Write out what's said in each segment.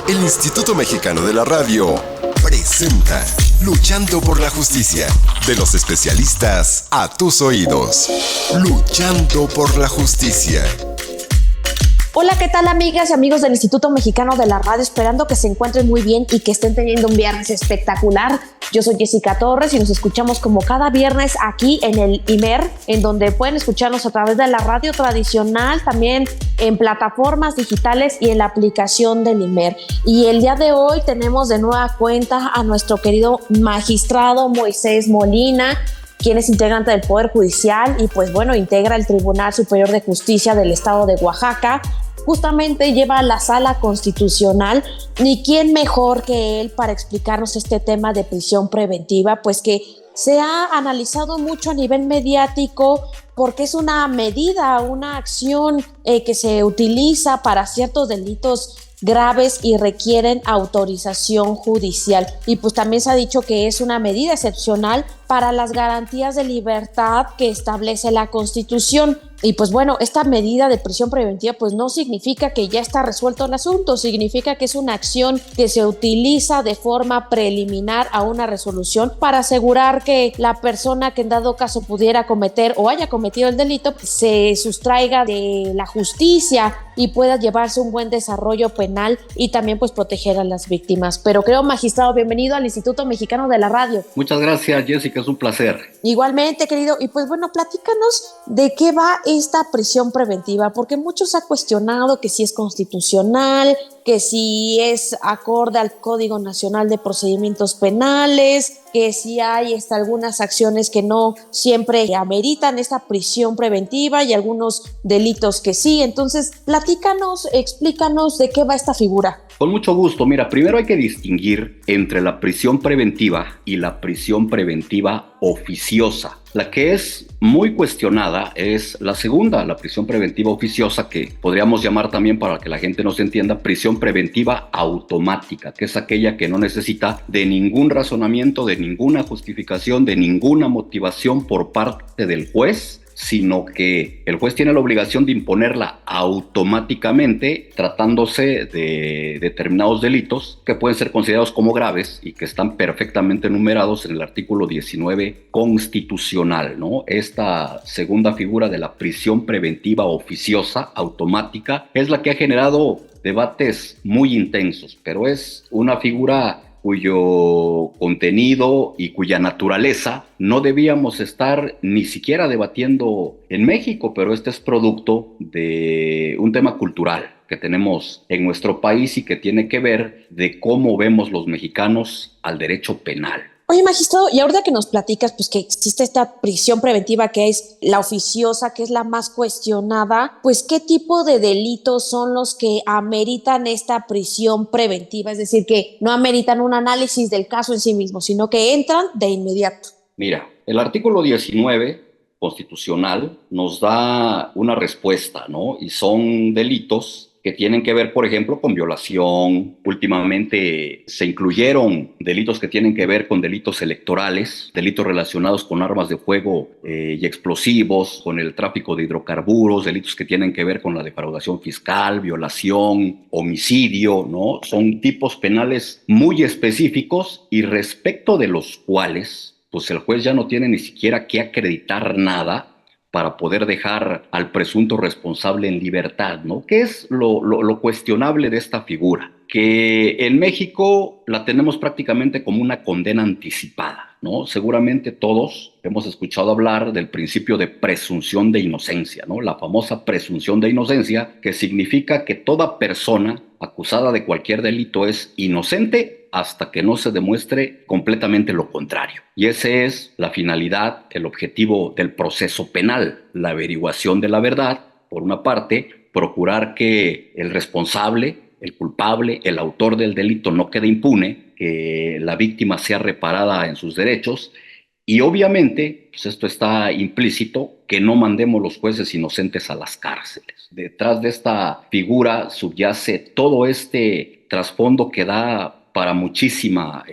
El Instituto Mexicano de la Radio presenta Luchando por la Justicia. De los especialistas a tus oídos. Luchando por la Justicia. Hola, ¿qué tal, amigas y amigos del Instituto Mexicano de la Radio? Esperando que se encuentren muy bien y que estén teniendo un viernes espectacular. Yo soy Jessica Torres y nos escuchamos como cada viernes aquí en el IMER, en donde pueden escucharnos a través de la radio tradicional, también en plataformas digitales y en la aplicación del IMER. Y el día de hoy tenemos de nueva cuenta a nuestro querido magistrado Moisés Molina, quien es integrante del Poder Judicial y pues bueno, integra el Tribunal Superior de Justicia del Estado de Oaxaca. Justamente lleva la Sala Constitucional, ni quién mejor que él para explicarnos este tema de prisión preventiva, pues que se ha analizado mucho a nivel mediático porque es una medida, una acción que se utiliza para ciertos delitos graves y requieren autorización judicial. Y pues también se ha dicho que es una medida excepcional para las garantías de libertad que establece la Constitución. Y pues bueno, esta medida de prisión preventiva pues no significa que ya está resuelto el asunto, significa que es una acción que se utiliza de forma preliminar a una resolución para asegurar que la persona que en dado caso pudiera cometer o haya cometido el delito se sustraiga de la justicia y pueda llevarse un buen desarrollo penal y también pues proteger a las víctimas. Pero creo, magistrado, bienvenido al Instituto Mexicano de la Radio. Muchas gracias, Jessica, es un placer. Igualmente, querido. Y pues bueno, platícanos de qué va esta prisión preventiva, porque muchos han cuestionado que si es constitucional, que si es acorde al Código Nacional de Procedimientos Penales, que si hay algunas acciones que no siempre ameritan esta prisión preventiva y algunos delitos que sí. Entonces, platícanos, explícanos de qué va esta figura. Con mucho gusto. Mira, primero hay que distinguir entre la prisión preventiva y la prisión preventiva oficiosa. La que es muy cuestionada es la segunda, la prisión preventiva oficiosa, que podríamos llamar también, para que la gente nos entienda, prisión preventiva automática, que es aquella que no necesita de ningún razonamiento, de ninguna justificación, de ninguna motivación por parte del juez, sino que el juez tiene la obligación de imponerla automáticamente tratándose de determinados delitos que pueden ser considerados como graves y que están perfectamente enumerados en el artículo 19 constitucional, ¿no? Esta segunda figura de la prisión preventiva oficiosa automática es la que ha generado debates muy intensos, pero es una figura cuyo contenido y cuya naturaleza no debíamos estar ni siquiera debatiendo en México, pero este es producto de un tema cultural que tenemos en nuestro país y que tiene que ver de cómo vemos los mexicanos al derecho penal. Oye, magistrado, y ahorita que nos platicas pues que existe esta prisión preventiva que es la oficiosa, que es la más cuestionada, pues ¿qué tipo de delitos son los que ameritan esta prisión preventiva? Es decir, que no ameritan un análisis del caso en sí mismo, sino que entran de inmediato. Mira, el artículo 19 constitucional nos da una respuesta, ¿no? Y son delitos que tienen que ver, por ejemplo, con violación. Últimamente se incluyeron delitos que tienen que ver con delitos electorales, delitos relacionados con armas de fuego y explosivos, con el tráfico de hidrocarburos, delitos que tienen que ver con la defraudación fiscal, violación, homicidio, ¿no? Son tipos penales muy específicos y respecto de los cuales, pues el juez ya no tiene ni siquiera que acreditar nada para poder dejar al presunto responsable en libertad, ¿no? ¿Qué es lo cuestionable de esta figura? Que en México la tenemos prácticamente como una condena anticipada, ¿no? Seguramente todos hemos escuchado hablar del principio de presunción de inocencia, ¿no? La famosa presunción de inocencia, que significa que toda persona acusada de cualquier delito es inocente hasta que no se demuestre completamente lo contrario. Y esa es la finalidad, el objetivo del proceso penal, la averiguación de la verdad, por una parte, procurar que el responsable, el culpable, el autor del delito no quede impune, que la víctima sea reparada en sus derechos y obviamente, pues esto está implícito, que no mandemos los jueces inocentes a las cárceles. Detrás de esta figura subyace todo este trasfondo que da para muchísima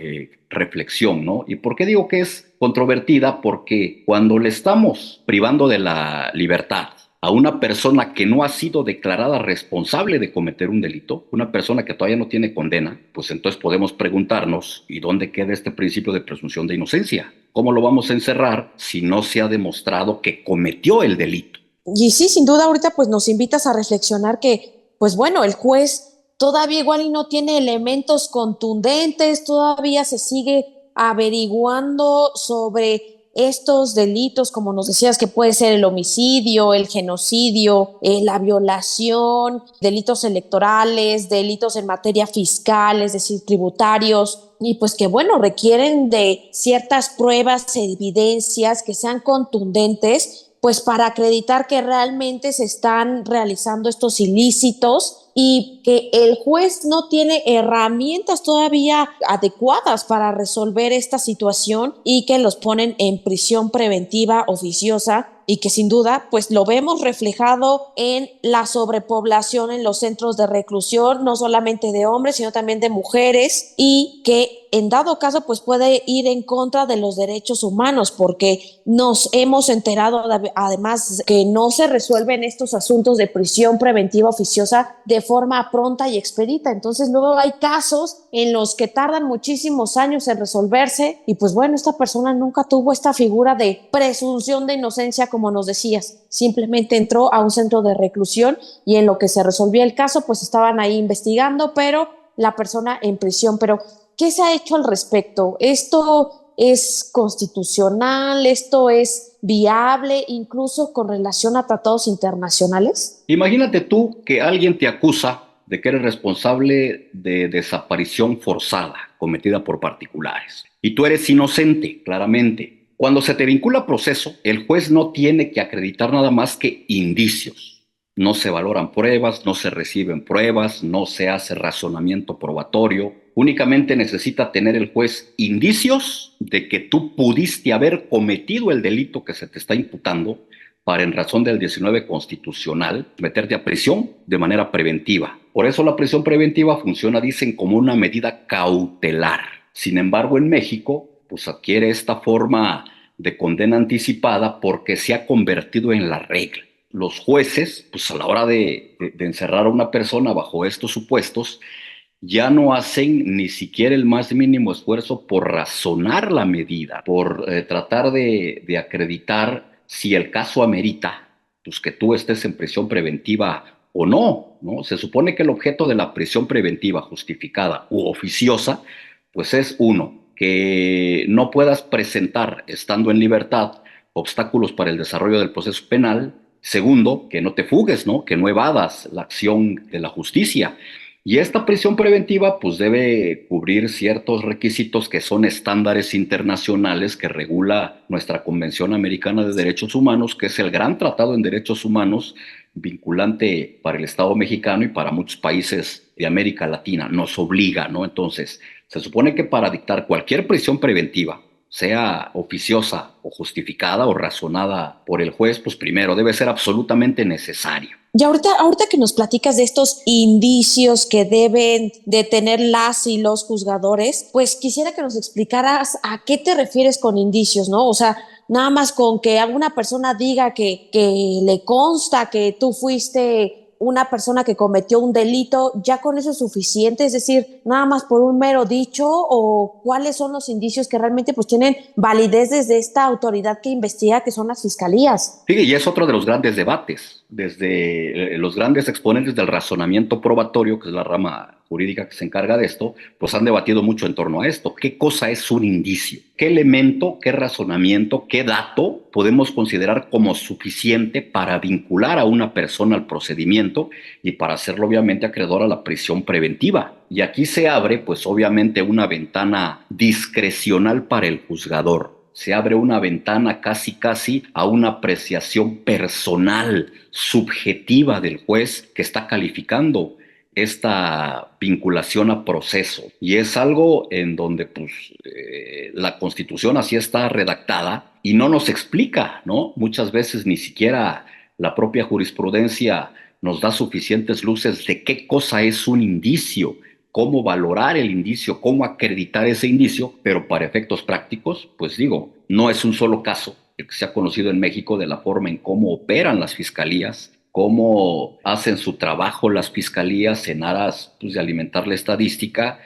reflexión, ¿no? ¿Y por qué digo que es controvertida? Porque cuando le estamos privando de la libertad a una persona que no ha sido declarada responsable de cometer un delito, una persona que todavía no tiene condena, pues entonces podemos preguntarnos, ¿y dónde queda este principio de presunción de inocencia? ¿Cómo lo vamos a encerrar si no se ha demostrado que cometió el delito? Y sí, sin duda ahorita pues nos invitas a reflexionar que, pues bueno, el juez todavía igual y no tiene elementos contundentes, todavía se sigue averiguando sobre estos delitos, como nos decías, que puede ser el homicidio, el genocidio, la violación, delitos electorales, delitos en materia fiscal, es decir, tributarios, y pues que bueno, requieren de ciertas pruebas, evidencias que sean contundentes, pues para acreditar que realmente se están realizando estos ilícitos y que el juez no tiene herramientas todavía adecuadas para resolver esta situación y que los ponen en prisión preventiva oficiosa y que sin duda pues lo vemos reflejado en la sobrepoblación en los centros de reclusión, no solamente de hombres sino también de mujeres, y que en dado caso pues puede ir en contra de los derechos humanos, porque nos hemos enterado además que no se resuelven estos asuntos de prisión preventiva oficiosa de forma pronta y expedita. Entonces luego hay casos en los que tardan muchísimos años en resolverse y pues bueno, esta persona nunca tuvo esta figura de presunción de inocencia como nos decías, simplemente entró a un centro de reclusión y en lo que se resolvía el caso pues estaban ahí investigando, pero la persona en prisión. Pero ¿qué se ha hecho al respecto? ¿Esto es constitucional? ¿Esto es viable incluso con relación a tratados internacionales? Imagínate tú que alguien te acusa de que eres responsable de desaparición forzada cometida por particulares y tú eres inocente, claramente. Cuando se te vincula a proceso, el juez no tiene que acreditar nada más que indicios. No se valoran pruebas, no se reciben pruebas, no se hace razonamiento probatorio. Únicamente necesita tener el juez indicios de que tú pudiste haber cometido el delito que se te está imputando para, en razón del 19 constitucional, meterte a prisión de manera preventiva. Por eso la prisión preventiva funciona, dicen, como una medida cautelar. Sin embargo, en México, pues adquiere esta forma de condena anticipada porque se ha convertido en la regla. Los jueces, pues a la hora de encerrar a una persona bajo estos supuestos, ya no hacen ni siquiera el más mínimo esfuerzo por razonar la medida, por tratar de acreditar si el caso amerita, pues que tú estés en prisión preventiva o no, ¿no? Se supone que el objeto de la prisión preventiva justificada u oficiosa, pues es uno, que no puedas presentar, estando en libertad, obstáculos para el desarrollo del proceso penal. Segundo, que no te fugues, ¿no? Que no evadas la acción de la justicia. Y esta prisión preventiva pues debe cubrir ciertos requisitos que son estándares internacionales que regula nuestra Convención Americana de Derechos Humanos, que es el gran tratado en derechos humanos vinculante para el Estado mexicano y para muchos países de América Latina. Nos obliga, ¿no? Entonces, se supone que para dictar cualquier prisión preventiva, sea oficiosa o justificada o razonada por el juez, pues primero debe ser absolutamente necesario. Y ahorita que nos platicas de estos indicios que deben de tener las y los juzgadores, pues quisiera que nos explicaras a qué te refieres con indicios, ¿no? O sea, nada más con que alguna persona diga que le consta que tú fuiste una persona que cometió un delito, ¿ya con eso es suficiente? Es decir, nada más por un mero dicho, ¿o cuáles son los indicios que realmente pues tienen validez desde esta autoridad que investiga, que son las fiscalías? Sí, y es otro de los grandes debates, desde los grandes exponentes del razonamiento probatorio, que es la rama jurídica que se encarga de esto, pues han debatido mucho en torno a esto. ¿Qué cosa es un indicio? ¿Qué elemento, qué razonamiento, qué dato podemos considerar como suficiente para vincular a una persona al procedimiento y para hacerlo obviamente acreedor a la prisión preventiva? Y aquí se abre pues obviamente una ventana discrecional para el juzgador. Se abre una ventana casi a una apreciación personal, subjetiva del juez que está calificando esta vinculación a proceso. Y es algo en donde pues, la Constitución así está redactada y no nos explica, ¿no? Muchas veces ni siquiera la propia jurisprudencia nos da suficientes luces de qué cosa es un indicio, cómo valorar el indicio, cómo acreditar ese indicio, pero para efectos prácticos, pues digo, no es un solo caso que se ha conocido en México de la forma en cómo operan las fiscalías, cómo hacen su trabajo las fiscalías en aras pues, de alimentar la estadística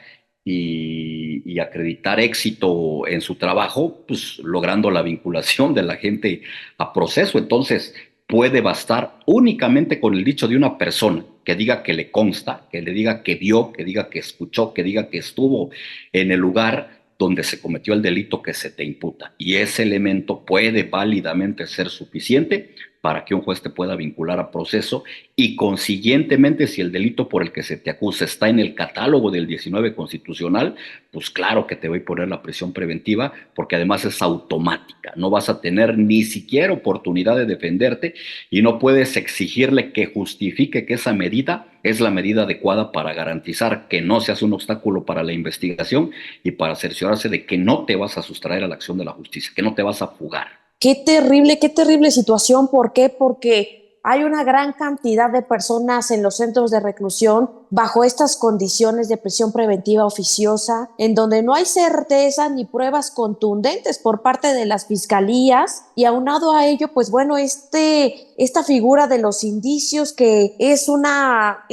y acreditar éxito en su trabajo, pues logrando la vinculación de la gente a proceso. Entonces, puede bastar únicamente con el dicho de una persona que diga que le consta, que le diga que vio, que diga que escuchó, que diga que estuvo en el lugar donde se cometió el delito que se te imputa. Y ese elemento puede válidamente ser suficiente para que un juez te pueda vincular a proceso y consiguientemente si el delito por el que se te acusa está en el catálogo del 19 constitucional, pues claro que te voy a poner la prisión preventiva porque además es automática, no vas a tener ni siquiera oportunidad de defenderte y no puedes exigirle que justifique que esa medida es la medida adecuada para garantizar que no se hace un obstáculo para la investigación y para cerciorarse de que no te vas a sustraer a la acción de la justicia, que no te vas a fugar. Qué terrible situación. ¿Por qué? Porque hay una gran cantidad de personas en los centros de reclusión bajo estas condiciones de prisión preventiva oficiosa, en donde no hay certeza ni pruebas contundentes por parte de las fiscalías, y aunado a ello, pues bueno, esta figura de los indicios que es una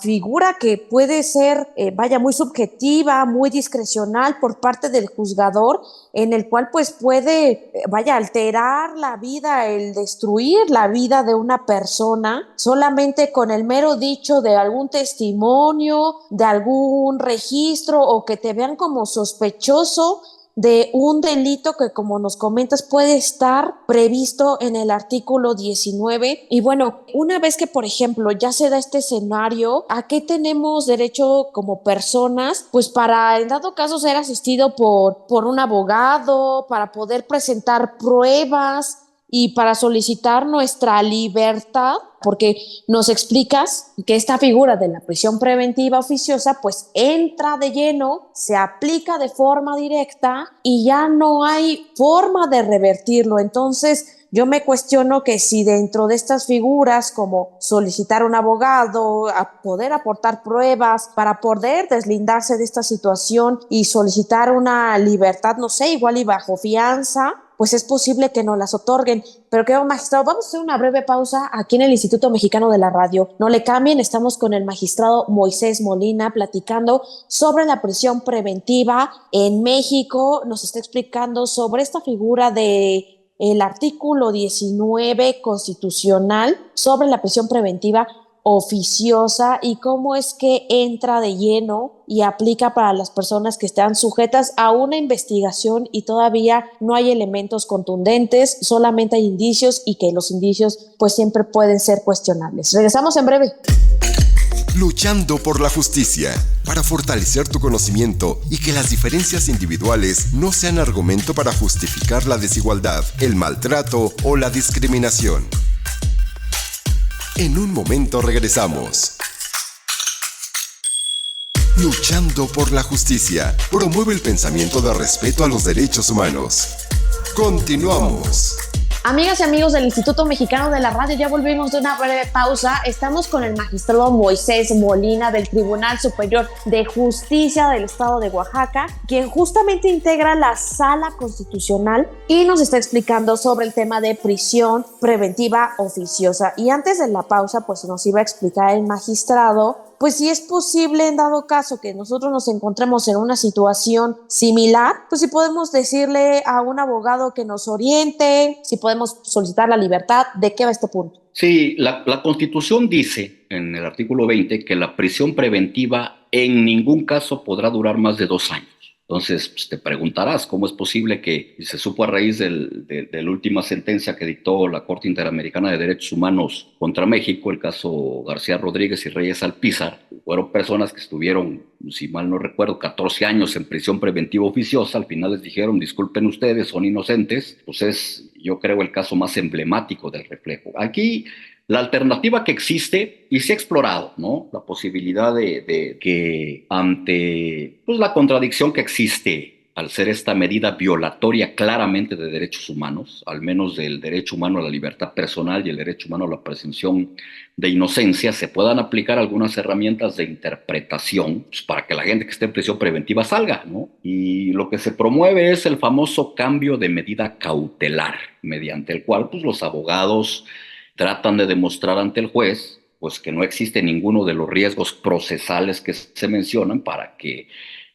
figura que puede ser, muy subjetiva, muy discrecional por parte del juzgador, en el cual pues puede, alterar la vida, el destruir la vida de una persona solamente con el mero dicho de algún testimonio, de algún registro o que te vean como sospechoso de un delito que, como nos comentas, puede estar previsto en el artículo 19. Y bueno, una vez que, por ejemplo, ya se da este escenario, ¿a qué tenemos derecho como personas? Pues para, en dado caso, ser asistido por un abogado, para poder presentar pruebas y para solicitar nuestra libertad, porque nos explicas que esta figura de la prisión preventiva oficiosa pues entra de lleno, se aplica de forma directa y ya no hay forma de revertirlo. Entonces yo me cuestiono que si dentro de estas figuras como solicitar un abogado, a poder aportar pruebas para poder deslindarse de esta situación y solicitar una libertad, no sé, igual y bajo fianza, pues es posible que nos las otorguen. Pero querido magistrado, vamos a hacer una breve pausa aquí en el Instituto Mexicano de la Radio. No le cambien, estamos con el magistrado Moisés Molina platicando sobre la prisión preventiva en México. Nos está explicando sobre esta figura de el artículo 19 constitucional sobre la prisión preventiva oficiosa y cómo es que entra de lleno y aplica para las personas que están sujetas a una investigación y todavía no hay elementos contundentes, solamente hay indicios y que los indicios pues siempre pueden ser cuestionables. Regresamos en breve. Luchando por la justicia, para fortalecer tu conocimiento y que las diferencias individuales no sean argumento para justificar la desigualdad, el maltrato o la discriminación. En un momento regresamos. Luchando por la justicia, promueve el pensamiento de respeto a los derechos humanos. Continuamos. Amigas y amigos del Instituto Mexicano de la Radio, ya volvimos de una breve pausa. Estamos con el magistrado Moisés Molina del Tribunal Superior de Justicia del Estado de Oaxaca, quien justamente integra la Sala Constitucional y nos está explicando sobre el tema de prisión preventiva oficiosa. Y antes de la pausa, pues nos iba a explicar el magistrado pues si es posible, en dado caso que nosotros nos encontremos en una situación similar, pues si podemos decirle a un abogado que nos oriente, si podemos solicitar la libertad. ¿De qué va este punto? Sí, la Constitución dice en el artículo 20 que la prisión preventiva en ningún caso podrá durar más de 2 años. Entonces, pues, te preguntarás cómo es posible que se supo a raíz de la última sentencia que dictó la Corte Interamericana de Derechos Humanos contra México, el caso García Rodríguez y Reyes Alpizar. Fueron personas que estuvieron, si mal no recuerdo, 14 años en prisión preventiva oficiosa. Al final les dijeron, disculpen ustedes, son inocentes. Pues es, yo creo, el caso más emblemático del reflejo. Aquí la alternativa que existe, y se ha explorado, ¿no? La posibilidad de que ante pues, la contradicción que existe al ser esta medida violatoria claramente de derechos humanos, al menos del derecho humano a la libertad personal y el derecho humano a la presunción de inocencia, se puedan aplicar algunas herramientas de interpretación, pues, para que la gente que esté en prisión preventiva salga, ¿no? Y lo que se promueve es el famoso cambio de medida cautelar, mediante el cual pues, los abogados tratan de demostrar ante el juez pues, que no existe ninguno de los riesgos procesales que se mencionan para que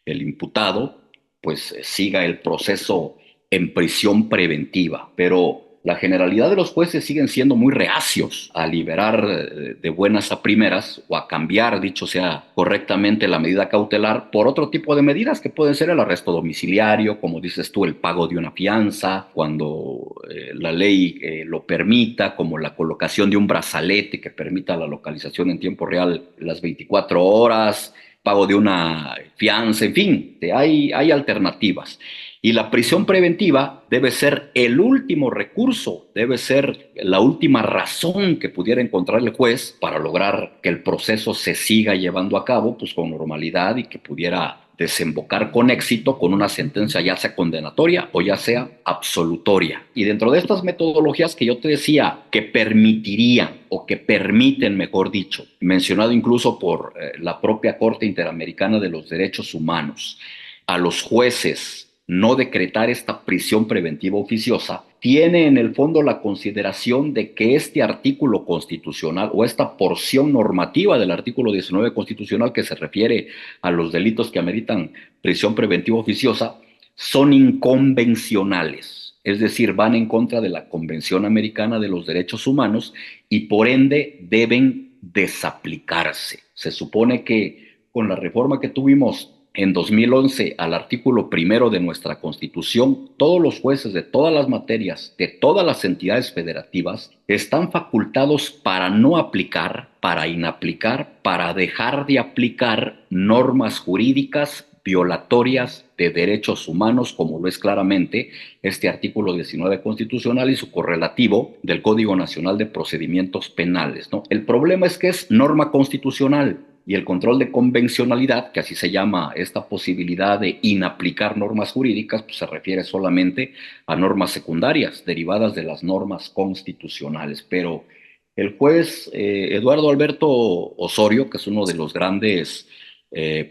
el imputado pues siga el proceso en prisión preventiva. Pero la generalidad de los jueces siguen siendo muy reacios a liberar de buenas a primeras o a cambiar, dicho sea correctamente, la medida cautelar por otro tipo de medidas que pueden ser el arresto domiciliario, como dices tú, el pago de una fianza, cuando la ley lo permita, como la colocación de un brazalete que permita la localización en tiempo real las 24 horas, pago de una fianza, en fin, hay alternativas. Y la prisión preventiva debe ser el último recurso, debe ser la última razón que pudiera encontrar el juez para lograr que el proceso se siga llevando a cabo pues, con normalidad y que pudiera desembocar con éxito con una sentencia ya sea condenatoria o ya sea absolutoria. Y dentro de estas metodologías que yo te decía que permitirían o que permiten, mejor dicho, mencionado incluso por la propia Corte Interamericana de los Derechos Humanos, a los jueces no decretar esta prisión preventiva oficiosa, tiene en el fondo la consideración de que este artículo constitucional o esta porción normativa del artículo 19 constitucional que se refiere a los delitos que ameritan prisión preventiva oficiosa son inconvencionales, es decir, van en contra de la Convención Americana de los Derechos Humanos y por ende deben desaplicarse. Se supone que con la reforma que tuvimos en 2011 al artículo 1 de nuestra Constitución, todos los jueces de todas las materias, de todas las entidades federativas, están facultados para no aplicar, para inaplicar, para dejar de aplicar normas jurídicas violatorias de derechos humanos, como lo es claramente este artículo 19 constitucional y su correlativo del Código Nacional de Procedimientos Penales, ¿no? El problema es que es norma constitucional. Y el control de convencionalidad, que así se llama esta posibilidad de inaplicar normas jurídicas, pues se refiere solamente a normas secundarias derivadas de las normas constitucionales. Pero el juez Eduardo Alberto Osorio, que es uno de los grandes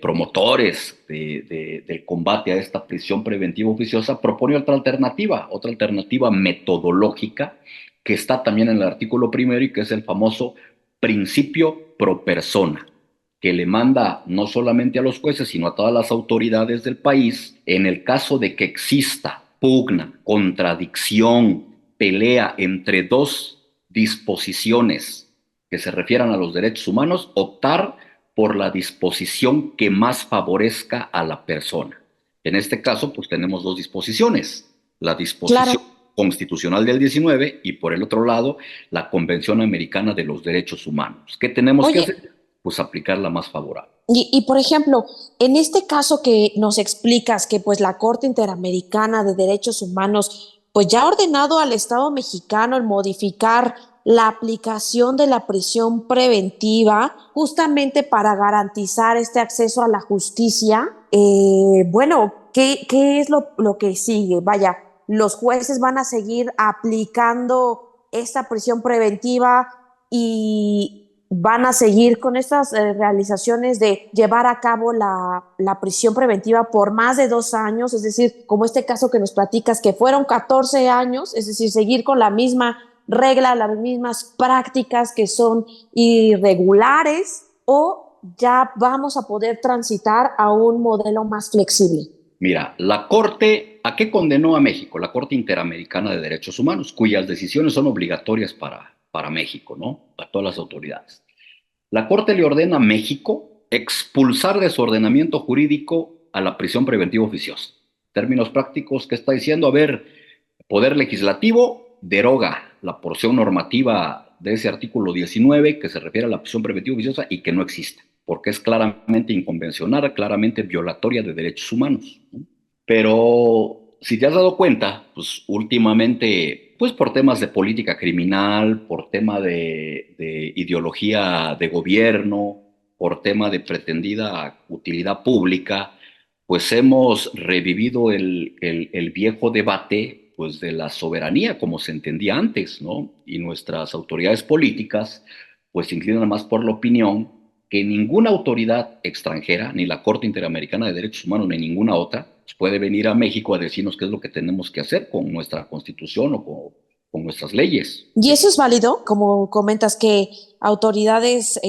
promotores del combate a esta prisión preventiva oficiosa, propone otra alternativa metodológica que está también en el artículo 1 y que es el famoso principio pro persona, que le manda no solamente a los jueces, sino a todas las autoridades del país, en el caso de que exista pugna, contradicción, pelea entre dos disposiciones que se refieran a los derechos humanos, optar por la disposición que más favorezca a la persona. En este caso, pues tenemos dos disposiciones, la disposición constitucional del 19 y por el otro lado, la Convención Americana de los Derechos Humanos. ¿Qué tenemos que hacer? Pues aplicar la más favorable. Y por ejemplo, en este caso que nos explicas que pues la Corte Interamericana de Derechos Humanos pues ya ha ordenado al Estado mexicano el modificar la aplicación de la prisión preventiva justamente para garantizar este acceso a la justicia, bueno, ¿qué es lo que sigue? Vaya, los jueces van a seguir aplicando esta prisión preventiva y van a seguir con estas realizaciones de llevar a cabo la prisión preventiva por más de 2 años, es decir, como este caso que nos platicas, que fueron 14 años, es decir, seguir con la misma regla, las mismas prácticas que son irregulares, o ya vamos a poder transitar a un modelo más flexible. Mira, la Corte, ¿a qué condenó a México? La Corte Interamericana de Derechos Humanos, cuyas decisiones son obligatorias para México, ¿no? Para todas las autoridades. La Corte le ordena a México expulsar de su ordenamiento jurídico a la prisión preventiva oficiosa. Términos prácticos, ¿qué está diciendo? A ver, Poder Legislativo deroga la porción normativa de ese artículo 19 que se refiere a la prisión preventiva oficiosa y que no existe, porque es claramente inconvencional, claramente violatoria de derechos humanos, ¿no? Pero si te has dado cuenta, pues últimamente, pues por temas de política criminal, por tema de ideología de gobierno, por tema de pretendida utilidad pública, pues hemos revivido el viejo debate pues de la soberanía como se entendía antes, ¿no? Y nuestras autoridades políticas pues se inclinan más por la opinión que ninguna autoridad extranjera, ni la Corte Interamericana de Derechos Humanos, ni ninguna otra, pues, puede venir a México a decirnos qué es lo que tenemos que hacer con nuestra constitución o con nuestras leyes. ¿Y eso es válido? Como comentas que autoridades,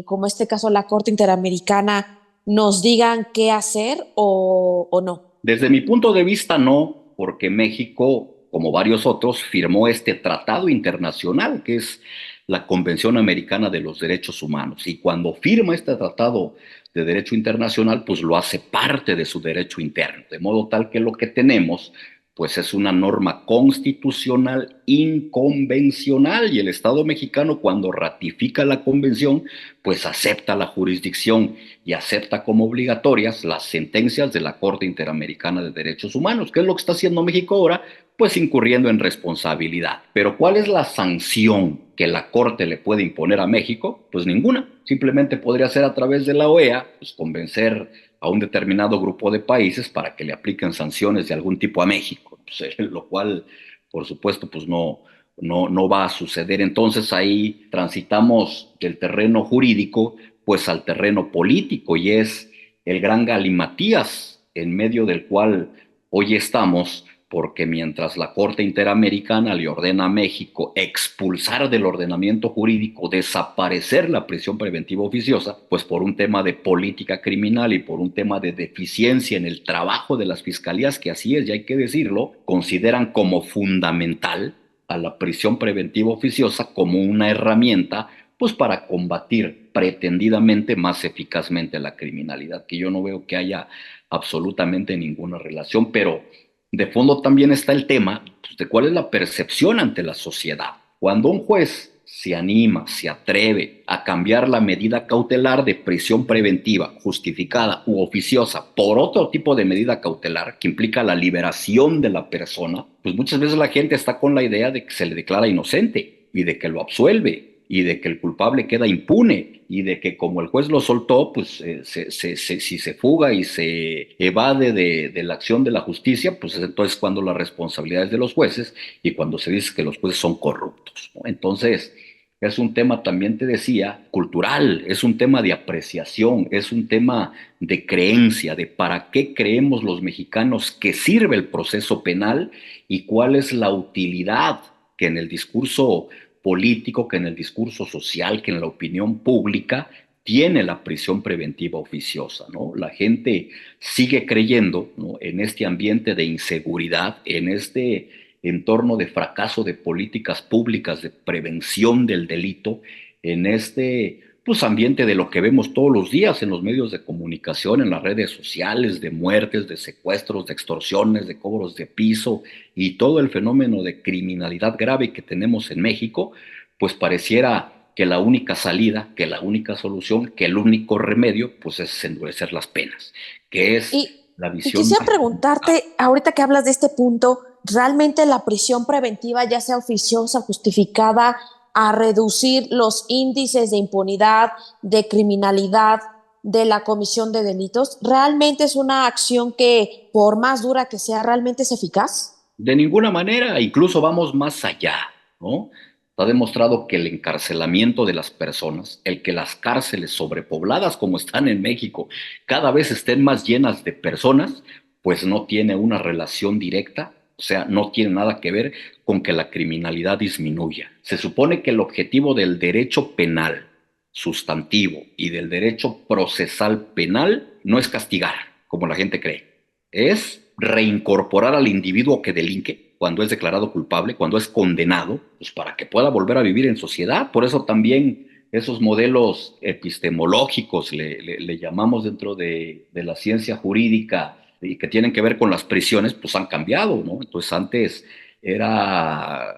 como este caso la Corte Interamericana, nos digan qué hacer o no. Desde mi punto de vista, no, porque México, como varios otros, firmó este tratado internacional que es la Convención Americana de los Derechos Humanos. Y cuando firma este tratado de derecho internacional, pues lo hace parte de su derecho interno, de modo tal que lo que tenemos pues es una norma constitucional inconvencional y el Estado mexicano cuando ratifica la convención pues acepta la jurisdicción y acepta como obligatorias las sentencias de la Corte Interamericana de Derechos Humanos. ¿Qué es lo que está haciendo México ahora? Pues incurriendo en responsabilidad. Pero ¿cuál es la sanción que la Corte le puede imponer a México? Pues ninguna. Simplemente podría ser a través de la OEA, pues convencer a un determinado grupo de países para que le apliquen sanciones de algún tipo a México, pues, lo cual, por supuesto, pues no va a suceder. Entonces ahí transitamos del terreno jurídico pues al terreno político y es el gran galimatías en medio del cual hoy estamos, porque mientras la Corte Interamericana le ordena a México expulsar del ordenamiento jurídico, desaparecer la prisión preventiva oficiosa, pues por un tema de política criminal y por un tema de deficiencia en el trabajo de las fiscalías, que así es, ya hay que decirlo, consideran como fundamental a la prisión preventiva oficiosa como una herramienta pues para combatir pretendidamente más eficazmente la criminalidad, que yo no veo que haya absolutamente ninguna relación, pero de fondo también está el tema pues, de cuál es la percepción ante la sociedad. Cuando un juez se anima, se atreve a cambiar la medida cautelar de prisión preventiva justificada u oficiosa por otro tipo de medida cautelar que implica la liberación de la persona, pues muchas veces la gente está con la idea de que se le declara inocente y de que lo absuelve y de que el culpable queda impune y de que como el juez lo soltó, pues si se fuga y se evade de la acción de la justicia, pues entonces cuando la responsabilidad es de los jueces y cuando se dice que los jueces son corruptos, ¿no? Entonces es un tema, también te decía, cultural, es un tema de apreciación, es un tema de creencia, de para qué creemos los mexicanos que sirve el proceso penal y cuál es la utilidad que en el discurso político, que en el discurso social, que en la opinión pública tiene la prisión preventiva oficiosa, ¿no? La gente sigue creyendo, ¿no?, en este ambiente de inseguridad, en este entorno de fracaso de políticas públicas de prevención del delito, en este pues, ambiente de lo que vemos todos los días en los medios de comunicación, en las redes sociales, de muertes, de secuestros, de extorsiones, de cobros de piso y todo el fenómeno de criminalidad grave que tenemos en México, pues pareciera que la única salida, que la única solución, que el único remedio, pues es endurecer las penas, que es la y visión. quisiera preguntarte, ahorita que hablas de este punto, ¿realmente la prisión preventiva, ya sea oficiosa, justificada, a reducir los índices de impunidad, de criminalidad, de la comisión de delitos, realmente es una acción que, por más dura que sea, realmente es eficaz? De ninguna manera, incluso vamos más allá, ¿no? Está demostrado que el encarcelamiento de las personas, el que las cárceles sobrepobladas como están en México cada vez estén más llenas de personas, pues no tiene una relación directa, o sea, no tiene nada que ver con que la criminalidad disminuya. Se supone que el objetivo del derecho penal sustantivo y del derecho procesal penal no es castigar, como la gente cree, es reincorporar al individuo que delinque cuando es declarado culpable, cuando es condenado, pues para que pueda volver a vivir en sociedad. Por eso también esos modelos epistemológicos, le llamamos dentro de la ciencia jurídica, y que tienen que ver con las prisiones, pues han cambiado, ¿no? Entonces antes era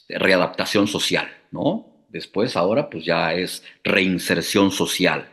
readaptación social, ¿no? Después ahora pues ya es reinserción social.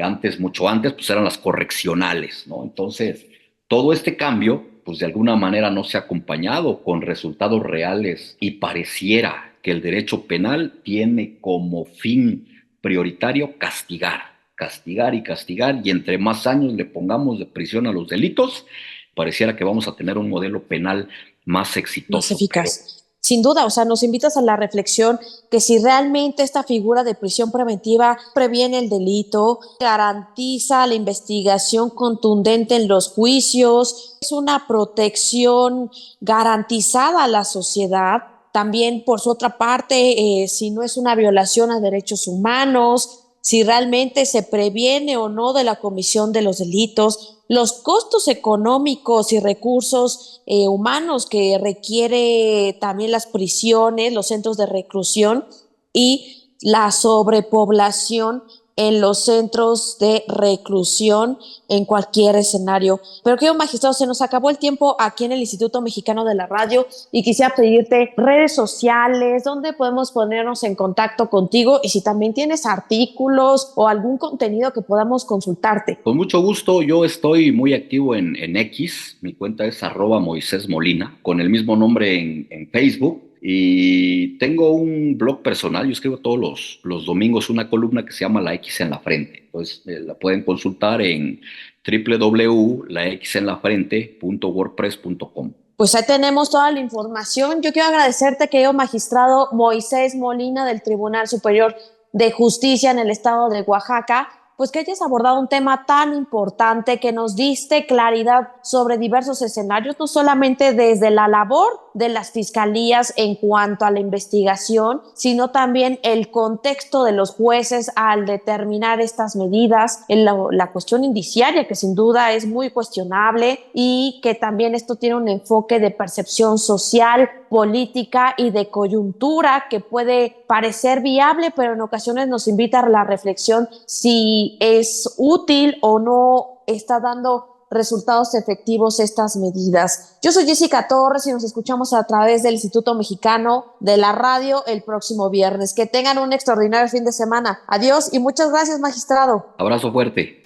Antes, mucho antes, pues eran las correccionales, ¿no? Entonces, todo este cambio, pues de alguna manera no se ha acompañado con resultados reales y pareciera que el derecho penal tiene como fin prioritario castigar castigar y castigar, y entre más años le pongamos de prisión a los delitos, pareciera que vamos a tener un modelo penal más exitoso. Más eficaz. Sin duda, o sea, nos invitas a la reflexión que si realmente esta figura de prisión preventiva previene el delito, garantiza la investigación contundente en los juicios, es una protección garantizada a la sociedad. También, por su otra parte, si no es una violación a derechos humanos, si realmente se previene o no de la comisión de los delitos, los costos económicos y recursos humanos que requiere también las prisiones, los centros de reclusión y la sobrepoblación en los centros de reclusión en cualquier escenario. Pero querido magistrado, se nos acabó el tiempo aquí en el Instituto Mexicano de la Radio y quisiera pedirte redes sociales, donde podemos ponernos en contacto contigo y si también tienes artículos o algún contenido que podamos consultarte. Con mucho gusto, yo estoy muy activo en X, mi cuenta es @MoisésMolina, con el mismo nombre en Facebook. Y tengo un blog personal, yo escribo todos los domingos una columna que se llama La X en la Frente. Entonces la pueden consultar en www.laxenlafrente.wordpress.com. Pues ahí tenemos toda la información. Yo quiero agradecerte, querido magistrado Moisés Molina del Tribunal Superior de Justicia en el estado de Oaxaca, pues que hayas abordado un tema tan importante, que nos diste claridad sobre diversos escenarios, no solamente desde la labor de las fiscalías en cuanto a la investigación, sino también el contexto de los jueces al determinar estas medidas, en la cuestión indiciaria, que sin duda es muy cuestionable, y que también esto tiene un enfoque de percepción social, política y de coyuntura que puede parecer viable, pero en ocasiones nos invita a la reflexión si es útil o no está dando resultados efectivos estas medidas. Yo soy Jessica Torres y nos escuchamos a través del Instituto Mexicano de la Radio el próximo viernes. Que tengan un extraordinario fin de semana. Adiós y muchas gracias, magistrado. Abrazo fuerte.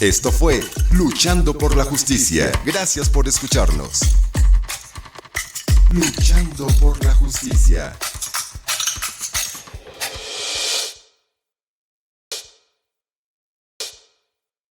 Esto fue Luchando por la Justicia. Gracias por escucharnos. Luchando por la Justicia.